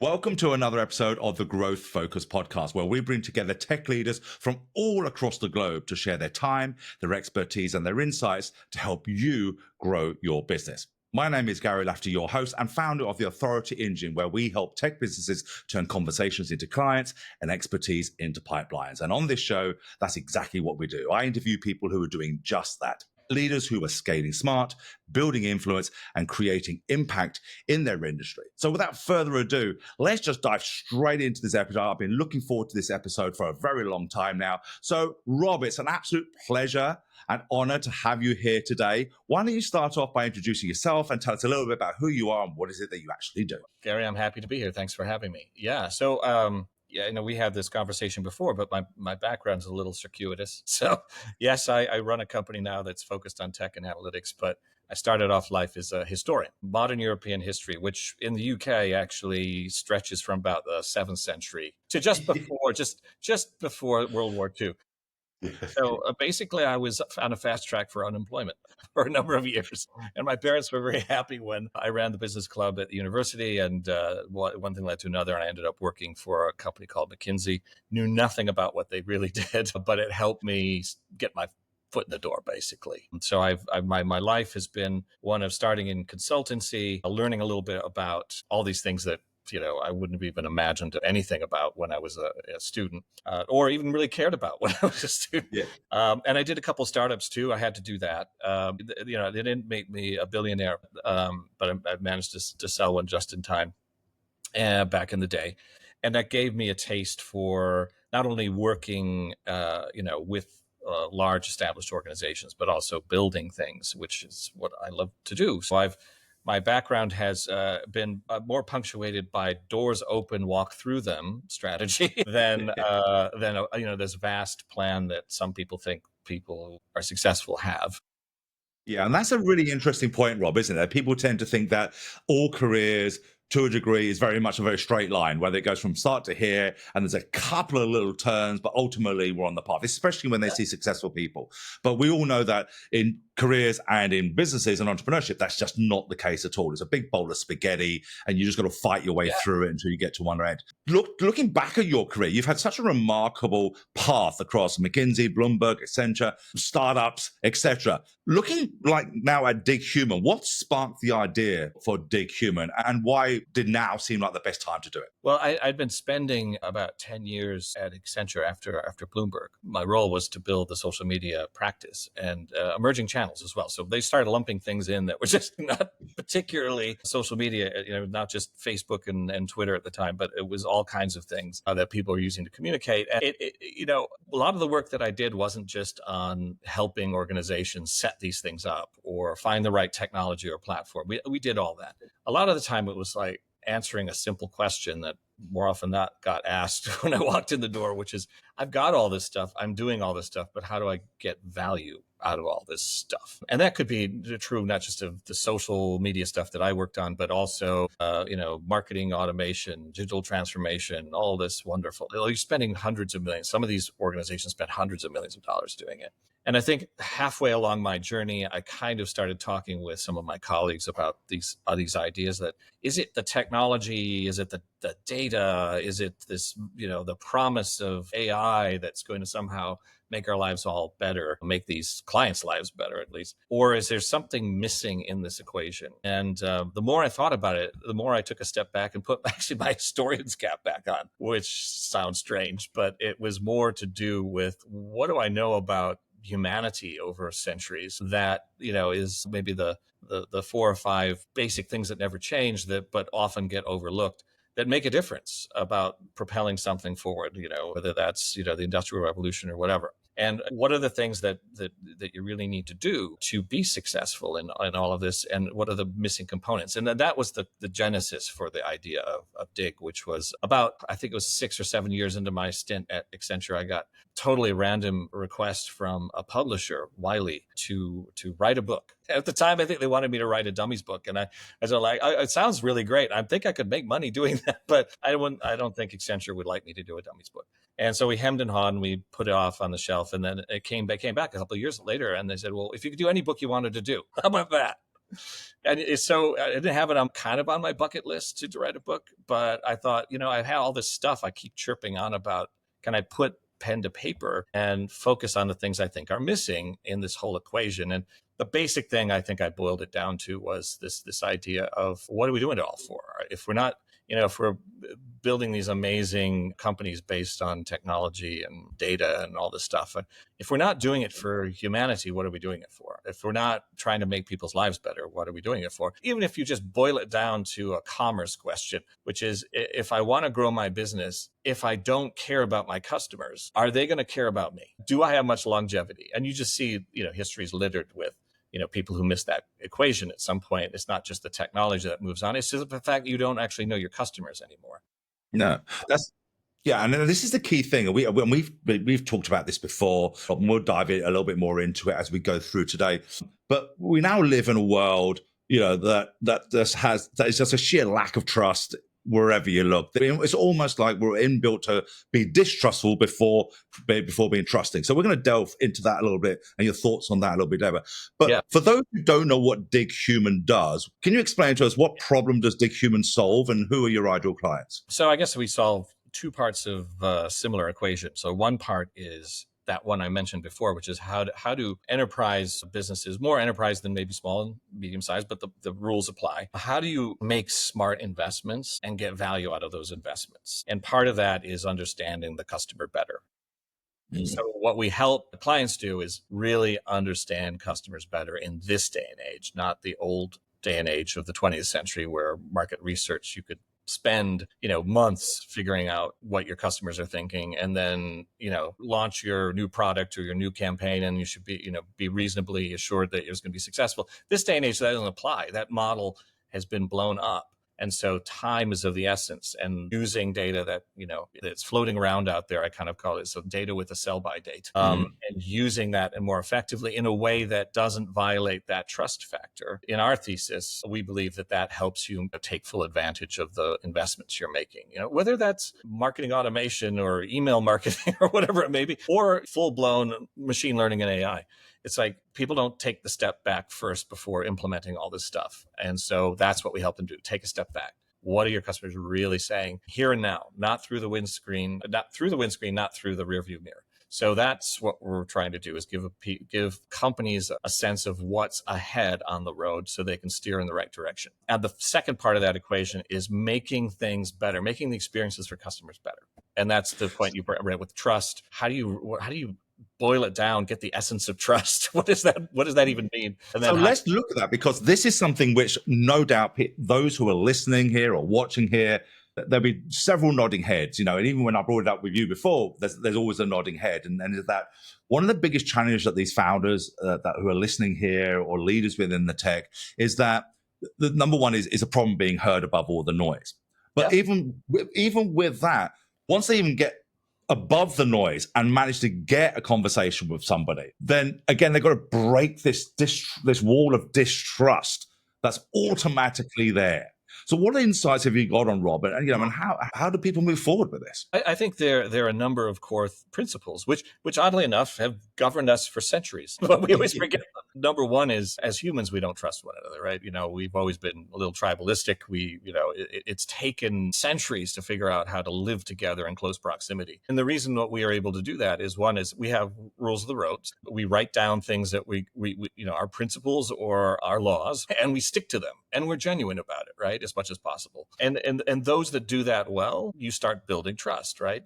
Welcome to another episode of the Growth Focus podcast, where we bring together tech leaders from all across the globe to share their time, their expertise, and their insights to help you grow your business. My name is Gary Lafter, your host and founder of the Authority Engine, where we help tech businesses turn conversations into clients and expertise into pipelines. And on this show, that's exactly what we do. I interview people who are doing just that. Leaders who are scaling smart, building influence, and creating impact in their industry. So without further ado, let's just dive straight into this episode. I've been looking forward to this episode for a very long time now. So Rob, it's an absolute pleasure and honor to have you here today. Why don't you start off by introducing yourself and tell us a little bit about who you are and what is it that you actually do? Gary, I'm happy to be here. Thanks for having me. We had this conversation before, but my background's a little circuitous. So yes, I run a company now that's focused on tech and analytics, but I started off life as a historian, modern European history, which in the UK actually stretches from about the 7th century to just before World War II. So basically, I was on a fast track for unemployment for a number of years. And my parents were very happy when I ran the business club at the university. And one thing led to another. And I ended up working for a company called McKinsey. Knew nothing about what they really did, but it helped me get my foot in the door, basically. And so my life has been one of starting in consultancy, learning a little bit about all these things that I wouldn't have even imagined anything about when I was a student, or even really cared about when I was a student. Yeah. And I did a couple of startups too. I had to do that. They didn't make me a billionaire, but I managed to sell one just in time back in the day. And that gave me a taste for not only working, with large established organizations, but also building things, which is what I love to do. So my background has been more punctuated by doors open, walk through them strategy than this vast plan that some people think people who are successful have. Yeah, and that's a really interesting point, Rob, isn't it? People tend to think that all careers, to a degree, is very much a very straight line, whether it goes from start to here, and there's a couple of little turns, but ultimately we're on the path, especially when they see successful people. But we all know that in careers and in businesses and entrepreneurship, that's just not the case at all. It's a big bowl of spaghetti, and you just got to fight your way through it until you get to one end. Looking back at your career, you've had such a remarkable path across McKinsey, Bloomberg, Accenture, startups, etc. Looking like now at DigHuman, what sparked the idea for DigHuman, and why did now seem like the best time to do it? Well, I'd been spending about 10 years at Accenture after Bloomberg. My role was to build the social media practice and emerging channels as well. So they started lumping things in that were just not particularly social media, not just Facebook and Twitter at the time, but it was all kinds of things that people were using to communicate. And a lot of the work that I did wasn't just on helping organizations set these things up or find the right technology or platform. We did all that. A lot of the time it was like answering a simple question that more often not got asked when I walked in the door, which is, I've got all this stuff, I'm doing all this stuff, but how do I get value out of all this stuff? And that could be true not just of the social media stuff that I worked on, but also, marketing automation, digital transformation, all this wonderful. You're spending hundreds of millions. Some of these organizations spend hundreds of millions of dollars doing it. And I think halfway along my journey, I kind of started talking with some of my colleagues about these ideas that, is it the technology? Is it the data? Is it this, the promise of AI that's going to somehow make our lives all better, make these clients' lives better at least? Or is there something missing in this equation? And the more I thought about it, the more I took a step back and put actually my historian's cap back on, which sounds strange, but it was more to do with, what do I know about humanity over centuries that is maybe the 4 or 5 basic things that never change, but often get overlooked, that make a difference about propelling something forward, whether that's the Industrial Revolution or whatever. And what are the things that you really need to do to be successful in all of this? And what are the missing components? And then that was the genesis for the idea of Dig, which was about, I think it was 6 or 7 years into my stint at Accenture. I got totally random request from a publisher, Wiley, to write a book. At the time, I think they wanted me to write a dummies book. And I was like, it sounds really great. I think I could make money doing that, but I don't think Accenture would like me to do a dummies book. And so we hemmed and hawed, and we put it off on the shelf. And then it came back a couple of years later, and they said, well, if you could do any book you wanted to do, how about that? And it's so I didn't have it on kind of on my bucket list to write a book, but I thought, I had all this stuff I keep chirping on about. Can I put pen to paper and focus on the things I think are missing in this whole equation? And the basic thing I think I boiled it down to was this idea of what are we doing it all for? If we're not, if we're building these amazing companies based on technology and data and all this stuff, if we're not doing it for humanity, what are we doing it for? If we're not trying to make people's lives better, what are we doing it for? Even if you just boil it down to a commerce question, which is, if I want to grow my business, if I don't care about my customers, are they going to care about me? Do I have much longevity? And you just see, history is littered with people who miss that equation at some point. It's not just the technology that moves on. It's just the fact that you don't actually know your customers anymore. No, that's yeah, and this is the key thing. We've talked about this before. And we'll dive a little bit more into it as we go through today. But we now live in a world, that is just a sheer lack of trust wherever you look. It's almost like we're inbuilt to be distrustful before being trusting. So we're going to delve into that a little bit and your thoughts on that a little bit, Deborah. But for those who don't know what DigHuman does, can you explain to us what problem does DigHuman solve and who are your ideal clients? So I guess we solve two parts of a similar equation. So one part is that one I mentioned before, which is how do enterprise businesses, more enterprise than maybe small and medium sized, but the rules apply. How do you make smart investments and get value out of those investments? And part of that is understanding the customer better. Mm-hmm. So what we help clients do is really understand customers better in this day and age, not the old day and age of the 20th century where market research, you could spend, months figuring out what your customers are thinking and then, launch your new product or your new campaign. And you should be reasonably assured that it's going to be successful. This day and age, that doesn't apply. That model has been blown up. And so time is of the essence, and using data that, that's floating around out there, I kind of call it, so data with a sell by date, and using that and more effectively in a way that doesn't violate that trust factor. In our thesis, we believe that helps you take full advantage of the investments you're making, whether that's marketing automation or email marketing or whatever it may be, or full blown machine learning and AI. It's like people don't take the step back first before implementing all this stuff. And so that's what we help them do. Take a step back. What are your customers really saying here and now? Not through the windscreen, not through the rearview mirror. So that's what we're trying to do, is give companies a sense of what's ahead on the road so they can steer in the right direction. And the second part of that equation is making things better, making the experiences for customers better. And that's the point you brought with trust. How do you boil it down, get the essence of trust? What does that even mean? And then let's look at that, because this is something which no doubt those who are listening here or watching here, there'll be several nodding heads, and even when I brought it up with you before, there's always a nodding head. And is that one of the biggest challenges that these founders who are listening here or leaders within the tech is that the number one is a problem being heard above all the noise. But even with that, once they even get above the noise and manage to get a conversation with somebody, then again, they've got to break this wall of distrust that's automatically there. So what insights have you got on Rob? And how do people move forward with this? I think there are a number of core principles, which oddly enough have governed us for centuries, but we always forget them. Number one is, as humans, we don't trust one another, right? We've always been a little tribalistic. It's taken centuries to figure out how to live together in close proximity. And the reason that we are able to do that is, one is we have rules of the road. We write down things that we our principles or our laws, and we stick to them, and we're genuine about it, right? As much as possible. And those that do that well, you start building trust, right?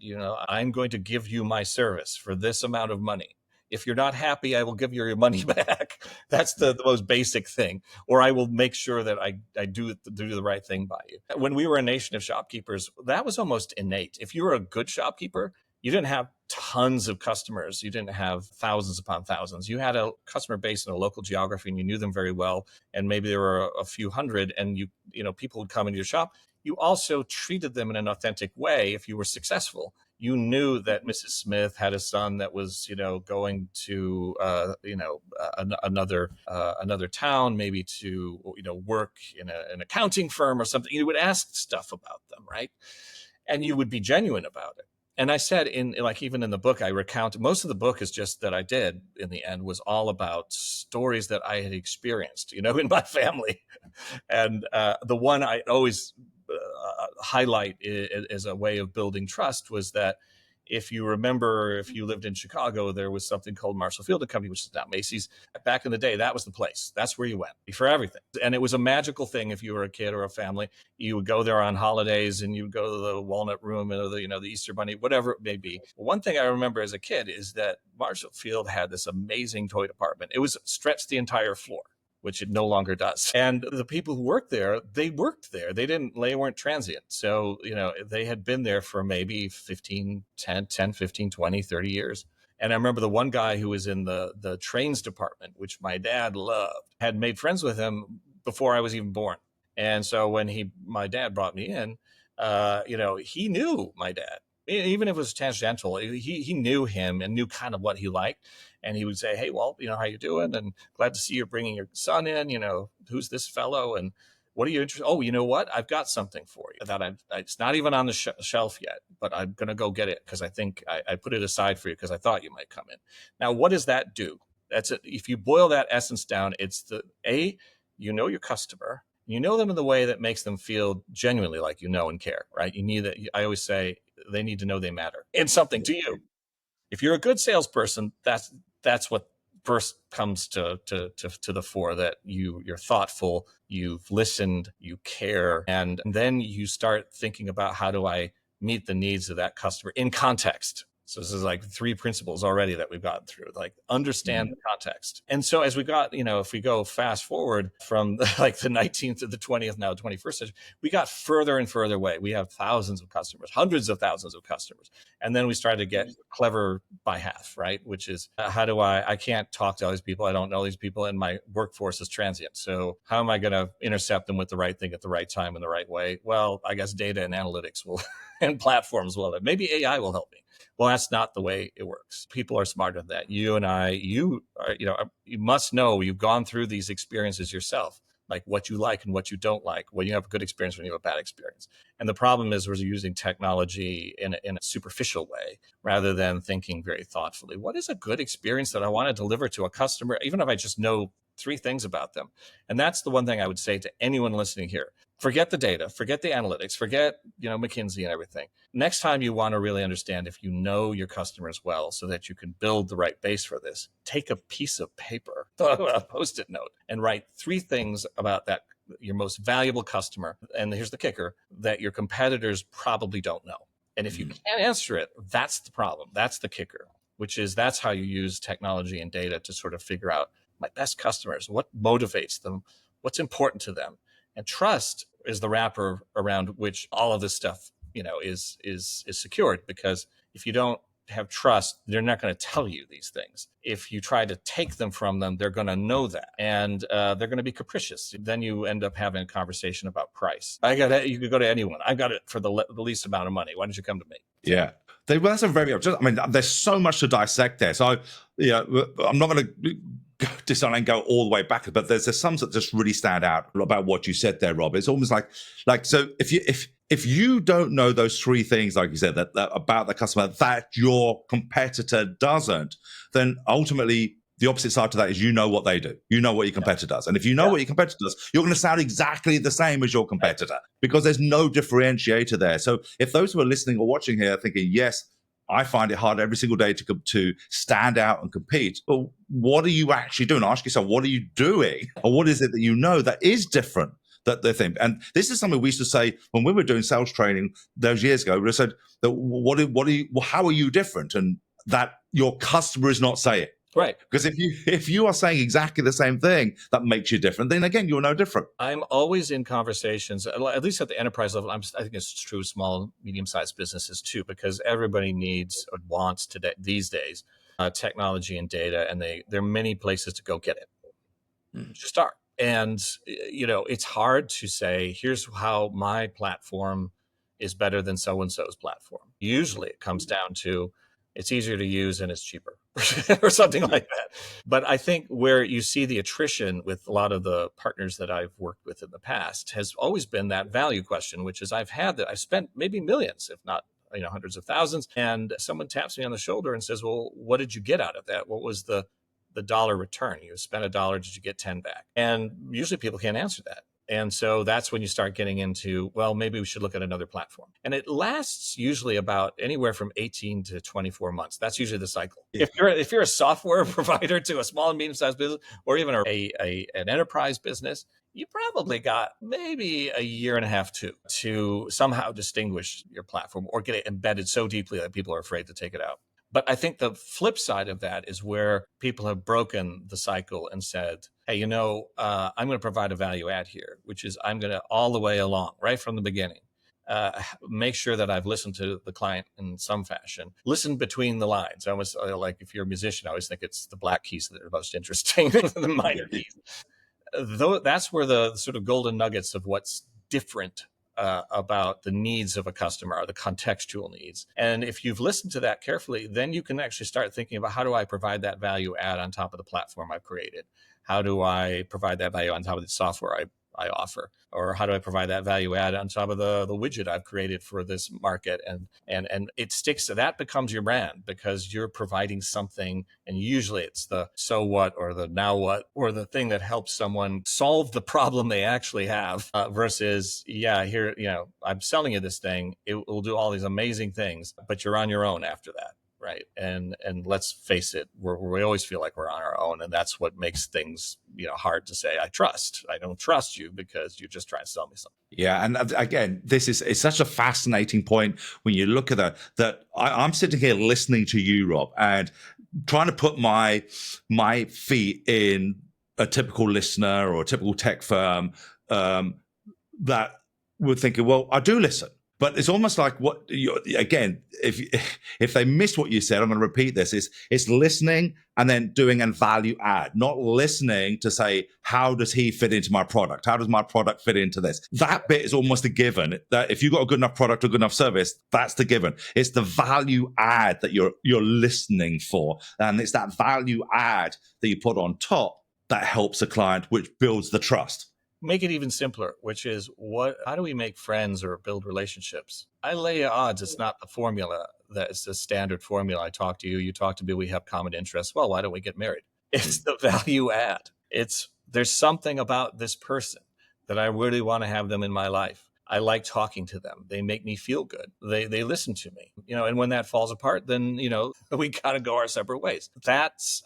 I'm going to give you my service for this amount of money. If you're not happy, I will give you your money back. That's the most basic thing. Or I will make sure that I do the right thing by you. When we were a nation of shopkeepers, that was almost innate. If you were a good shopkeeper, you didn't have tons of customers. You didn't have thousands upon thousands. You had a customer base in a local geography and you knew them very well. And maybe there were a few hundred, and people would come into your shop. You also treated them in an authentic way if you were successful. You knew that Mrs. Smith had a son that was, going to, another town, maybe to, work in an accounting firm or something. You would ask stuff about them, right? And you would be genuine about it. And I said even in the book, I recount most of the book is just that I did in the end was all about stories that I had experienced, in my family. And the one I always highlight as a way of building trust was that if you remember, if you lived in Chicago, there was something called Marshall Field and Company, which is now Macy's. Back in the day, that was the place. That's where you went for everything. And it was a magical thing if you were a kid or a family. You would go there on holidays and you would go to the Walnut Room or the Easter Bunny, whatever it may be. One thing I remember as a kid is that Marshall Field had this amazing toy department. It was stretched the entire floor, which it no longer does. And the people who worked there, they worked there. They weren't transient. So, they had been there for maybe 15, 20, 30 years. And I remember the one guy who was in the trains department, which my dad loved, had made friends with him before I was even born. And so when my dad brought me in, he knew my dad. Even if it was tangential, he knew him and knew kind of what he liked. And he would say, "Hey, Walt, how you doing? And glad to see you're bringing your son in. Who's this fellow? And what are you interested? Oh, you know what? I've got something for you that it's not even on the shelf yet, but I'm going to go get it because I think I put it aside for you because I thought you might come in." Now, what does that do? That's it. If you boil that essence down, it's your customer. You know them in the way that makes them feel genuinely like and care, right? You need that. I always say they need to know they matter and something to you. If you're a good salesperson, that's what first comes to the fore, that you're thoughtful, you've listened, you care, and then you start thinking about how do I meet the needs of that customer in context. So this is like 3 principles already that we've gotten through, like understand the context. And so as we got, if we go fast forward from the 19th to the 20th, now 21st century, we got further and further away. We have thousands of customers, hundreds of thousands of customers. And then we started to get clever by half, right? Which is how do I can't talk to all these people. I don't know these people and my workforce is transient. So how am I going to intercept them with the right thing at the right time in the right way? Well, I guess data and analytics will and platforms will. Maybe AI will help me. Well, that's not the way it works. People are smarter than that. You and I, you must know you've gone through these experiences yourself, like what you like and what you don't like, when you have a good experience, when you have a bad experience. And the problem is we're using technology in a superficial way rather than thinking very thoughtfully. What is a good experience that I want to deliver to a customer, even if I just know 3 things about them? And that's the one thing I would say to anyone listening here. Forget the data, forget the analytics, forget, McKinsey and everything. Next time you want to really understand if you know your customers well so that you can build the right base for this, take a piece of paper, a Post-it note, and write 3 things about that, your most valuable customer. And here's the kicker, that your competitors probably don't know. And if you can't answer it, that's the problem. That's the kicker, which is that's how you use technology and data to sort of figure out my best customers, what motivates them, what's important to them. And trust is the wrapper around which all of this stuff, is secured. Because if you don't have trust, they're not going to tell you these things. If you try to take them from them, they're going to know that, and they're going to be capricious. Then you end up having a conversation about price. You could go to anyone. I got it for the least amount of money. Why don't you come to me? Yeah. That's a very, there's so much to dissect there. So, I'm not going to go all the way back, but there's some that just really stand out about what you said there, Rob. It's almost like so if you don't know those 3 things, like you said, that about the customer that your competitor doesn't, then ultimately the opposite side to that is what they do. You know what your competitor does. And if you know what your competitor does, you're going to sound exactly the same as your competitor because there's no differentiator there. So if those who are listening or watching here are thinking, yes, I find it hard every single day to stand out and compete. But what are you actually doing? Ask yourself, what are you doing? Or what is it that that is different that they think? And this is something we used to say when we were doing sales training those years ago. We said that how are you different? And that your customer is not saying. Right. Because if you are saying exactly the same thing that makes you different, then again, you're no different. I'm always in conversations, at least at the enterprise level. I think it's true small, medium-sized businesses too, because everybody needs or wants these days technology and data, and there are many places to go get it. Just start. And it's hard to say, here's how my platform is better than so-and-so's platform. Usually it comes down to it's easier to use and it's cheaper or something like that. But I think where you see the attrition with a lot of the partners that I've worked with in the past has always been that value question, which is I've spent maybe millions, if not hundreds of thousands. And someone taps me on the shoulder and says, well, what did you get out of that? What was the dollar return? You spent $1, did you get 10 back? And usually people can't answer that. And so that's when you start getting into, well, maybe we should look at another platform. And it lasts usually about anywhere from 18 to 24 months. That's usually the cycle. Yeah. If you're a software provider to a small and medium-sized business, or even an enterprise business, you probably got maybe a year and a half to somehow distinguish your platform or get it embedded so deeply that people are afraid to take it out. But I think the flip side of that is where people have broken the cycle and said, hey, I'm going to provide a value add here, which is I'm going to all the way along, right from the beginning, make sure that I've listened to the client in some fashion, listen between the lines. I almost like, if you're a musician, I always think it's the black keys that are most interesting, the minor keys. Though that's where the sort of golden nuggets of what's different about the needs of a customer are, the contextual needs. And if you've listened to that carefully, then you can actually start thinking about, how do I provide that value add on top of the platform I've created? How do I provide that value on top of the software I offer? Or how do I provide that value add on top of the widget I've created for this market? And it sticks to that, becomes your brand, because you're providing something, and usually it's the so what or the now what, or the thing that helps someone solve the problem they actually have, versus, here, I'm selling you this thing. It will do all these amazing things, but you're on your own after that. Right. And let's face it, we always feel like we're on our own. And that's what makes things, hard to say, I don't trust you because you're just trying to sell me something. Yeah. And again, it's such a fascinating point when you look at that I'm sitting here listening to you, Rob, and trying to put my feet in a typical listener or a typical tech firm that would thinking, well, I do listen. But it's almost like if they missed what you said, I'm going to repeat this. It's listening and then doing a value add, not listening to say, how does he fit into my product? How does my product fit into this? That bit is almost a given. That if you've got a good enough product or good enough service, that's the given. It's the value add that you're listening for. And it's that value add that you put on top that helps a client, which builds the trust. Make it even simpler, which is how do we make friends or build relationships? I lay odds it's not the formula that's the standard formula. I talk to you, you talk to me, we have common interests. Well, why don't we get married? It's the value add. There's something about this person that I really want to have them in my life. I like talking to them. They make me feel good. They listen to me, and when that falls apart, then, we got to go our separate ways. That's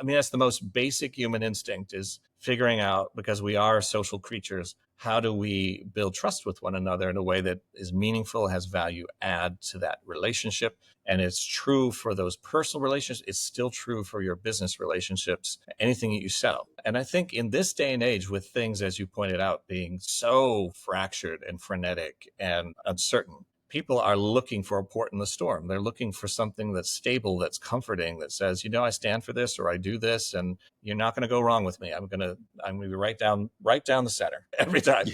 the most basic human instinct, is figuring out, because we are social creatures, how do we build trust with one another in a way that is meaningful, has value add to that relationship. And it's true for those personal relationships. It's still true for your business relationships, anything that you sell. And I think in this day and age, with things, as you pointed out, being so fractured and frenetic and uncertain, people are looking for a port in the storm. They're looking for something that's stable, that's comforting, that says, I stand for this, or I do this, and you're not going to go wrong with me. I'm going to be right down the center every time.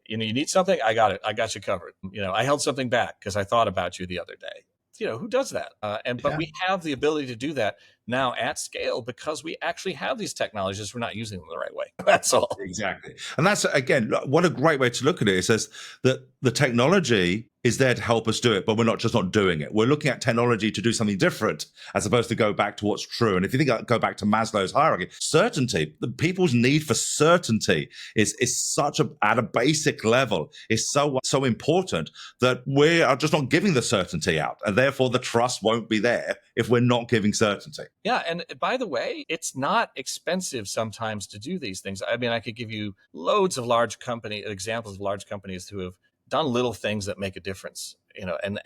You need something, I got it. I got you covered. I held something back because I thought about you the other day. Who does that? But we have the ability to do that now at scale, because we actually have these technologies. We're not using them the right way. That's all. Exactly. And that's, again, what a great way to look at it. It says that the technology is there to help us do it, but we're not doing it. We're looking at technology to do something different, as opposed to go back to what's true. And if you go back to Maslow's hierarchy, certainty, the people's need for certainty is such at a basic level, is so important that we are just not giving the certainty out. And therefore the trust won't be there if we're not giving certainty. Yeah. And by the way, it's not expensive sometimes to do these things. I could give you loads of examples of large companies who have done little things that make a difference, and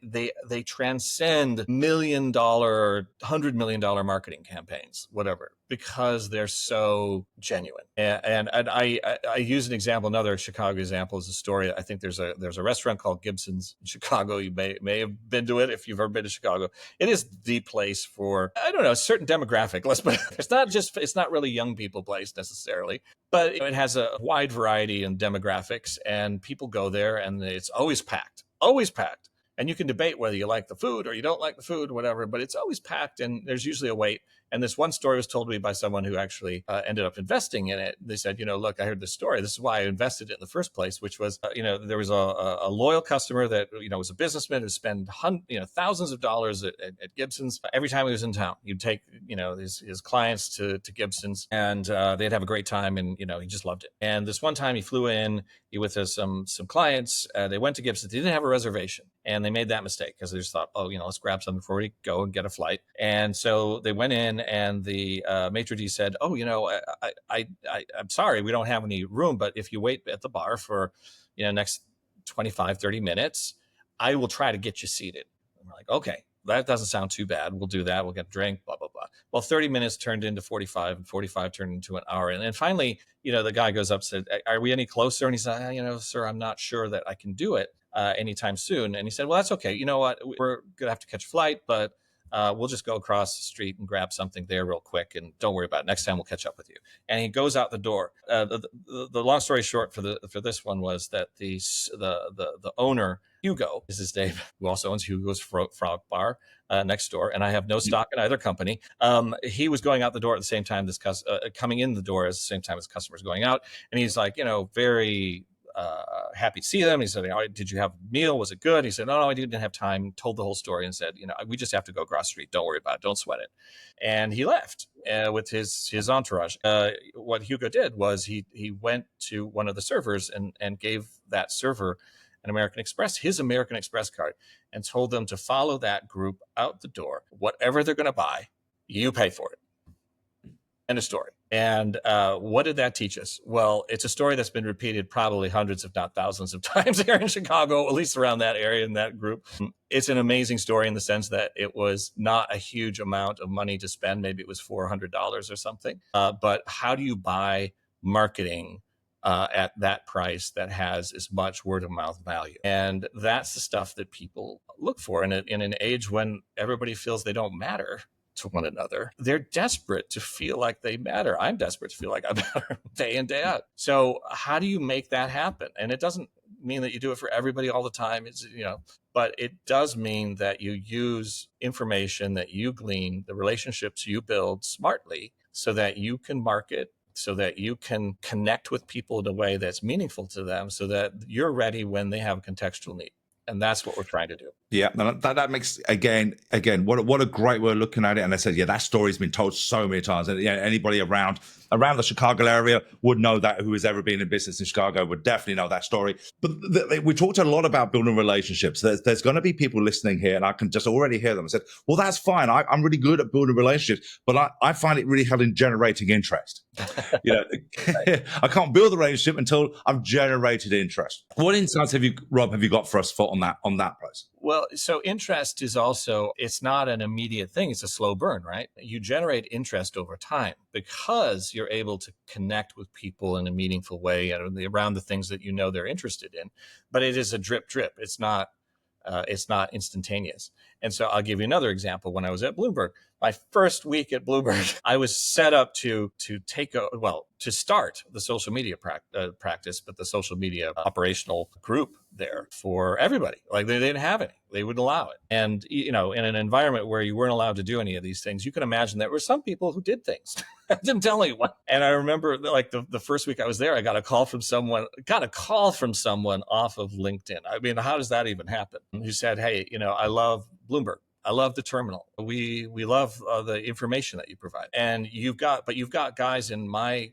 they transcend $1 million, $100 million marketing campaigns, whatever, because they're so genuine. And I use an example. Another Chicago example is a story. I think there's a restaurant called Gibson's in Chicago. You may have been to it if you've ever been to Chicago. It is the place for, I don't know, a certain demographic. It's not really young people place necessarily, but it has a wide variety in demographics, and people go there, and it's always packed. Always packed. And you can debate whether you like the food or you don't like the food, whatever, but it's always packed and there's usually a wait. And this one story was told to me by someone who actually ended up investing in it. They said, look, I heard this story. This is why I invested in the first place, which was, there was a loyal customer that, was a businessman who spent thousands of dollars at Gibson's every time he was in town. He'd take, his clients to Gibson's, and they'd have a great time, and, he just loved it. And this one time he flew in, with some clients. They went to Gibson's. They didn't have a reservation, and they made that mistake because they just thought, let's grab something before we go and get a flight. And so they went in, and the maitre d' said, I'm sorry, we don't have any room, but if you wait at the bar for next 25, 30 minutes, I will try to get you seated. And we're like, okay, that doesn't sound too bad. We'll do that. We'll get a drink, blah, blah, blah. Well, 30 minutes turned into 45, and 45 turned into an hour. And then finally, the guy goes up and said, are we any closer? And he said, sir, I'm not sure that I can do it anytime soon. And he said, well, that's okay. You know what? We're going to have to catch a flight, but we'll just go across the street and grab something there real quick, and don't worry about it. Next time we'll catch up with you. And he goes out the door. The long story short for this one was that the owner, Hugo is his name, who also owns Hugo's Frog Bar next door, and I have no stock in either company. He was going out the door at the same time coming in the door at the same time as customers going out, and he's like, very happy to see them. He said, did you have a meal? Was it good? He said, no, I didn't have time. Told the whole story and said, we just have to go across the street. Don't worry about it. Don't sweat it. And he left with his entourage. What Hugo did was he went to one of the servers and gave that server his American Express card, and told them to follow that group out the door. Whatever they're going to buy, you pay for it. End of story. And what did that teach us? Well, it's a story that's been repeated probably hundreds, if not thousands of times here in Chicago, at least around that area in that group. It's an amazing story in the sense that it was not a huge amount of money to spend. Maybe it was $400 or something. But how do you buy marketing at that price that has as much word of mouth value? And that's the stuff that people look for in an age when everybody feels they don't matter to one another. They're desperate to feel like they matter. I'm desperate to feel like I matter day in, day out. So how do you make that happen? And it doesn't mean that you do it for everybody all the time. But it does mean that you use information that you glean, the relationships you build smartly, so that you can market, so that you can connect with people in a way that's meaningful to them, so that you're ready when they have a contextual need. And that's what we're trying to do. Yeah, that makes, again, what a great way of looking at it. And I said, that story's been told so many times. And anybody around the Chicago area would know that, who has ever been in business in Chicago would definitely know that story. But we talked a lot about building relationships. There's going to be people listening here, and I can just already hear them. I said, well, that's fine. I'm really good at building relationships, but I find it really hard in generating interest. I can't build a relationship until I've generated interest. What insights Rob, have you got for us on that process? Well, so interest is also, it's not an immediate thing. It's a slow burn, right? You generate interest over time because you're able to connect with people in a meaningful way around the things that they're interested in. But it is a drip. It's not instantaneous. And so I'll give you another example. When I was at Bloomberg, my first week at Bloomberg, I was set up to start the social media practice, but the social media operational group there for everybody. Like they didn't have any. They wouldn't allow it. And, in an environment where you weren't allowed to do any of these things, you can imagine there were some people who did things. I didn't tell anyone. And I remember the first week I was there, I got a call from someone off of LinkedIn. I mean, how does that even happen? Who said, hey, I love Bloomberg. I love the terminal. We love the information that you provide. And you've got guys in my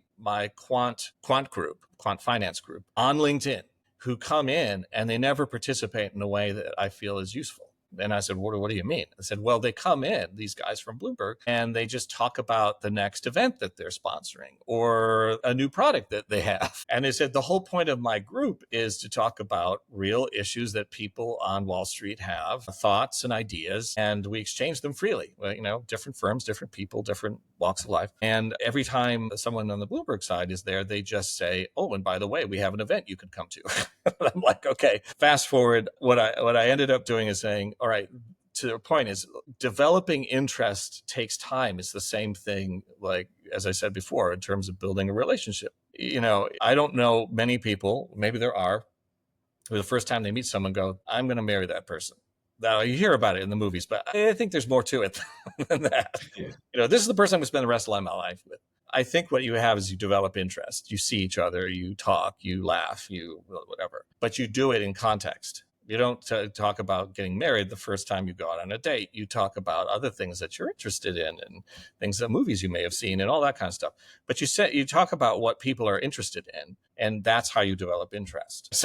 quant finance group on LinkedIn who come in and they never participate in a way that I feel is useful. And I said, what do you mean? I said, well, they come in, these guys from Bloomberg, and they just talk about the next event that they're sponsoring or a new product that they have. And they said, the whole point of my group is to talk about real issues that people on Wall Street have, thoughts and ideas, and we exchange them freely. Well, different firms, different people, different walks of life. And every time someone on the Bloomberg side is there, they just say, oh, and by the way, we have an event you could come to. I'm like, okay, fast forward. What I ended up doing is saying, all right, to the point is developing interest takes time. It's the same thing, like, as I said before, in terms of building a relationship. I don't know many people, maybe there are, who the first time they meet someone go, I'm going to marry that person. Now you hear about it in the movies, but I think there's more to it than that. Yeah. This is the person I'm going to spend the rest of my life with. I think what you have is you develop interest. You see each other, you talk, you laugh, you whatever, but you do it in context. You don't talk about getting married the first time you go out on a date. You talk about other things that you're interested in and things that movies you may have seen and all that kind of stuff. But you talk about what people are interested in, and that's how you develop interest. It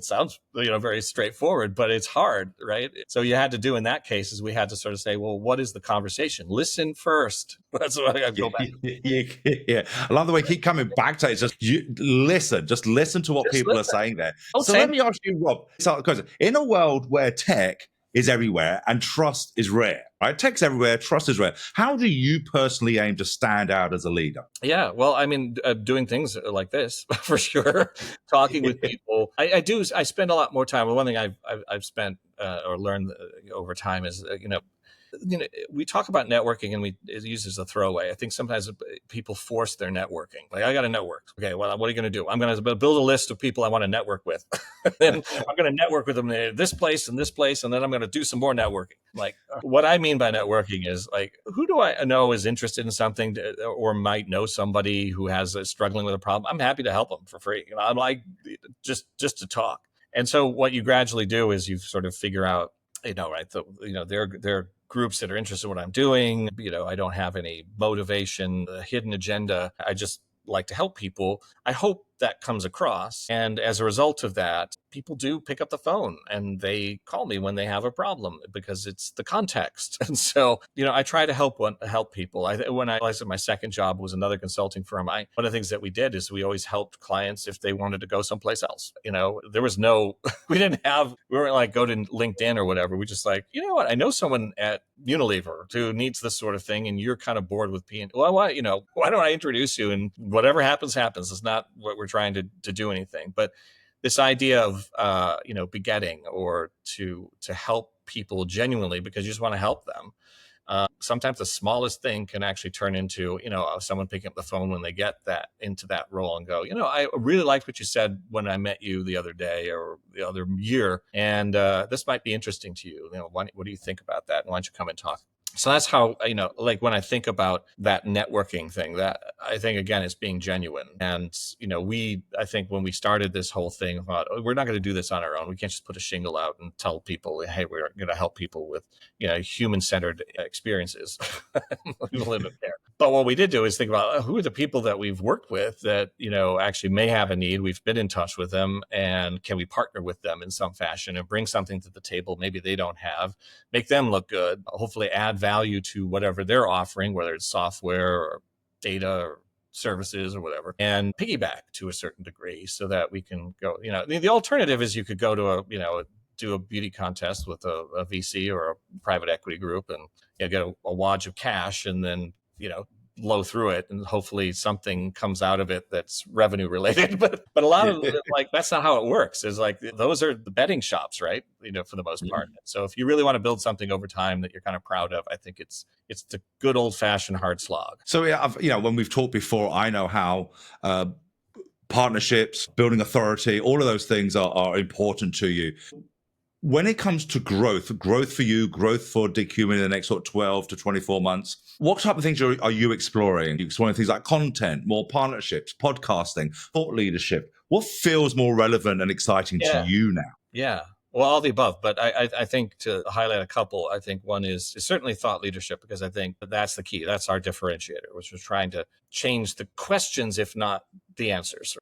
sounds very straightforward, but it's hard, right? So you had to do in that case is we had to sort of say, well, what is the conversation? Listen first. That's what I go back. Yeah. I love the way you keep coming back to it. It's just just listen to what Just people listen. are saying there. Don't So say let me ask you, Rob, in a world where tech is everywhere and trust is rare, right? Tech's everywhere, trust is rare. How do you personally aim to stand out as a leader? Yeah, well, I mean, doing things like this for sure, talking with people. I spend a lot more time. Well, one thing I've spent or learned over time is we talk about networking and it uses a throwaway. I think sometimes people force their networking. Like, I got to network. Okay, well, what are you going to do? I'm going to build a list of people I want to network with. Then I'm going to network with them in this place and this place, and then I'm going to do some more networking. Like, what I mean by networking is like, who do I know is interested in something or might know somebody who has struggling with a problem? I'm happy to help them for free. I'm like just to talk. And so what you gradually do is you sort of figure out, right? They're groups that are interested in what I'm doing. I don't have any motivation, a hidden agenda. I just like to help people. I hope that comes across. And as a result of that, people do pick up the phone and they call me when they have a problem because it's the context. And so, I try to help people. When I realized that my second job was another consulting firm, one of the things that we did is we always helped clients if they wanted to go someplace else. There was we weren't like go to LinkedIn or whatever. We just like, what? I know someone at Unilever who needs this sort of thing and you're kind of bored with P. Well, why don't I introduce you, and whatever happens. It's not what we're trying to do anything, but this idea of begetting or to help people genuinely because you just want to help them. Sometimes the smallest thing can actually turn into someone picking up the phone when they get that into that role and go, I really liked what you said when I met you the other day or the other year, and this might be interesting to you. What do you think about that? And why don't you come and talk? So that's how, like when I think about that networking thing, that I think, again, it's being genuine. And, I think when we started this whole thing, thought, we're not going to do this on our own. We can't just put a shingle out and tell people, hey, we're going to help people with, human-centered experiences. People live there. But what we did do is think about who are the people that we've worked with that, actually may have a need. We've been in touch with them, and can we partner with them in some fashion and bring something to the table maybe they don't have, make them look good, hopefully add value to whatever they're offering, whether it's software or data or services or whatever, and piggyback to a certain degree so that we can go, the alternative is you could go to do a beauty contest with a VC or a private equity group and get a wad of cash and then, blow through it and hopefully something comes out of it that's revenue related. But a lot of that's not how it works. Is like those are the betting shops, right? For the most part. So if you really want to build something over time that you're kind of proud of, I think it's the good old fashioned hard slog. So when we've talked before, I know how partnerships, building authority, all of those things are important to you. When it comes to growth for you, growth for DigHuman in the next 12 to 24 months, what type of things are you exploring? Are you exploring things like content, more partnerships, podcasting, thought leadership? What feels more relevant and exciting to you now? Yeah. Well, all the above, but I think to highlight a couple, I think one is certainly thought leadership, because I think that's the key. That's our differentiator, which was trying to change the questions, if not the answers.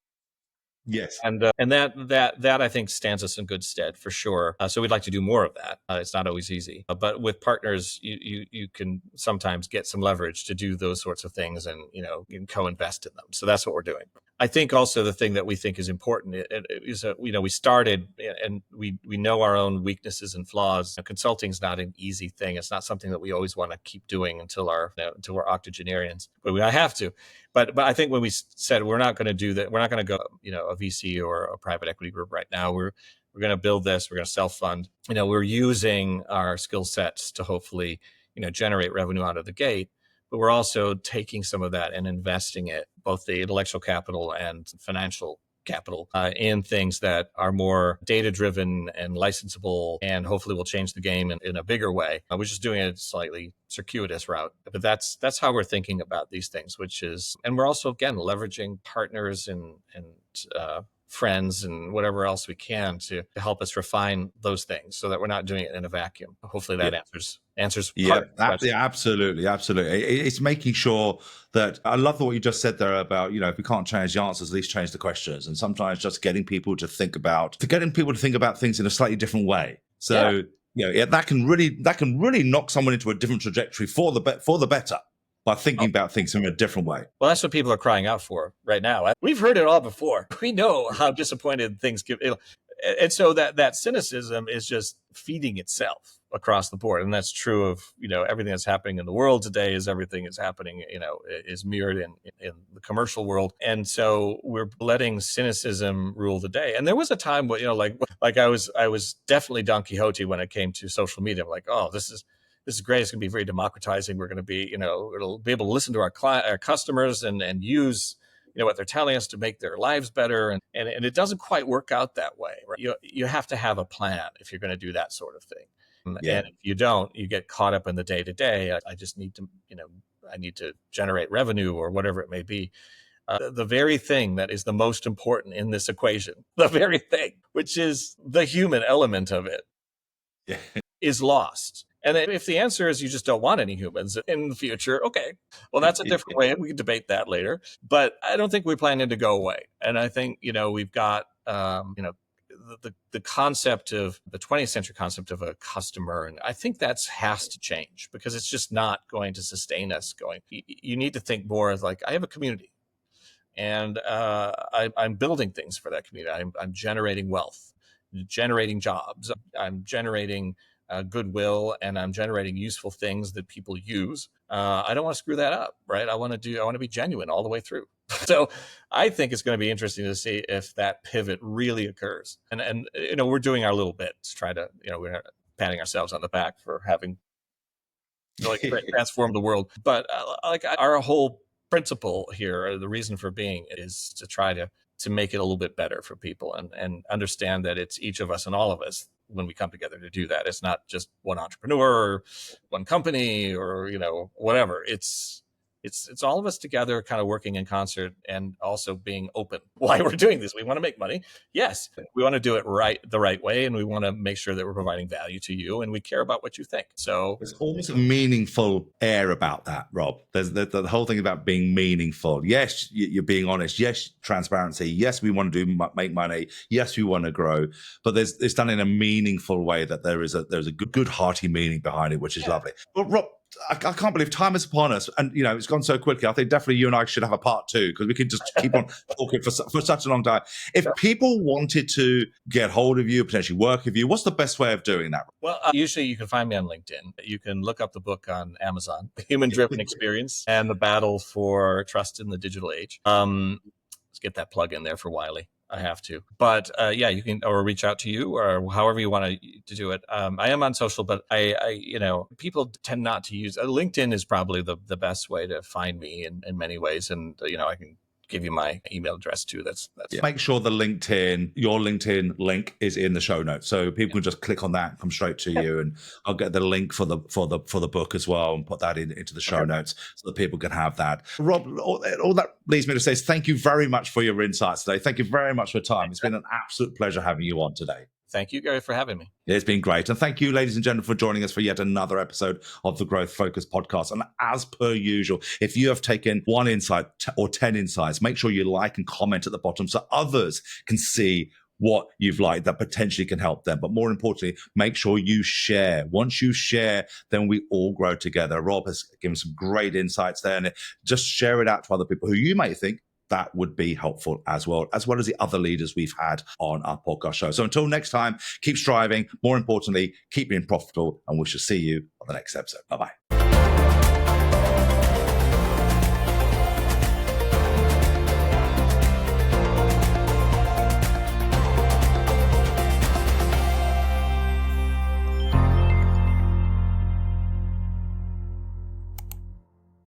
Yes. And that I think stands us in good stead for sure. So we'd like to do more of that. It's not always easy, but with partners, you can sometimes get some leverage to do those sorts of things, and you can co-invest in them. So that's what we're doing. I think also the thing that we think is important is that we started and we know our own weaknesses and flaws. Consulting is not an easy thing. It's not something that we always want to keep doing until we're octogenarians, but I have to. But I think when we said we're not going to do that, we're not going to go a VC or a private equity group right now. We're going to build this. We're going to self-fund. We're using our skill sets to hopefully generate revenue out of the gate. But we're also taking some of that and investing it, both the intellectual capital and financial capital in things that are more data-driven and licensable, and hopefully will change the game in a bigger way. We're just doing a slightly circuitous route, but that's how we're thinking about these things, and we're also, again, leveraging partners and friends and whatever else we can to help us refine those things so that we're not doing it in a vacuum. Hopefully that answers part of the question. Yeah, absolutely. It's making sure that, I love what you just said there about, if we can't change the answers, at least change the questions. And sometimes just getting people to think about things in a slightly different way. So, that can really knock someone into a different trajectory for the better by thinking about things in a different way. Well, that's what people are crying out for right now. We've heard it all before. We know how disappointed things get. And so that cynicism is just feeding itself across the board. And that's true of, everything that's happening in the world today. Is everything is happening, is mirrored in the commercial world. And so we're letting cynicism rule the day. And there was a time where, like I was definitely Don Quixote when it came to social media. I'm like, oh, this is great. It's going to be very democratizing. We're going to be, it'll be able to listen to our customers and use, what they're telling us to make their lives better. And it doesn't quite work out that way. Right? You have to have a plan if you're going to do that sort of thing. Yeah. And if you don't, you get caught up in the day to day. I just need to, I need to generate revenue or whatever it may be. The very thing that is the most important in this equation, the very thing, which is the human element of it, is lost. And if the answer is you just don't want any humans in the future, okay, well, that's a different way. We can debate that later. But I don't think we're planning to go away. And I think, we've got, the concept of the 20th century concept of a customer. And I think has to change because it's just not going to sustain us going. You need to think more as like, I have a community and I'm building things for that community. I'm generating wealth, generating jobs. I'm generating goodwill, and I'm generating useful things that people use. I don't want to screw that up, right? I want to be genuine all the way through. So I think it's going to be interesting to see if that pivot really occurs. And we're doing our little bit to try to, we're not patting ourselves on the back for having transformed the world. But our whole principle here, the reason for being, is to try to make it a little bit better for people and understand that it's each of us and all of us when we come together to do that. It's not just one entrepreneur or one company or, whatever. It's all of us together kind of working in concert and also being open why we're doing this. We want to make money. Yes. We want to do it the right way. And we want to make sure that we're providing value to you and we care about what you think. So there's almost a meaningful air about that, Rob. There's the whole thing about being meaningful. Yes, you're being honest. Yes, transparency. Yes, we want to make money. Yes, we want to grow. But it's done in a meaningful way that there's a good hearty meaning behind it, which is lovely. But Rob, I can't believe time is upon us, and it's gone so quickly. I think definitely you and I should have a part 2 because we could just keep on talking for such a long time. If people wanted to get hold of you, potentially work with you, what's the best way of doing that? Well, usually you can find me on LinkedIn. You can look up the book on Amazon, The Human-Driven Experience and the Battle for Trust in the Digital Age. Let's get that plug in there for Wiley. I have to. But you can, or reach out to you or however you want to do it. I am on social, but people tend not to use LinkedIn is probably the best way to find me in many ways. And, I can give you my email address too. That's Make sure your LinkedIn link is in the show notes. So people can just click on that and come straight to you. And I'll get the link for the book as well and put that into the show notes so that people can have that. Rob, all that leads me to say is thank you very much for your insights today. Thank you very much for your time. It's been an absolute pleasure having you on today. Thank you, Gary, for having me. It's been great. And thank you, ladies and gentlemen, for joining us for yet another episode of the Growth Focus podcast. And as per usual, if you have taken one insight or 10 insights, make sure you like and comment at the bottom so others can see what you've liked that potentially can help them. But more importantly, make sure you share. Once you share, then we all grow together. Rob has given some great insights there. And just share it out to other people who you may think that would be helpful as well as the other leaders we've had on our podcast show. So until next time, keep striving. More importantly, keep being profitable, and we shall see you on the next episode. Bye-bye.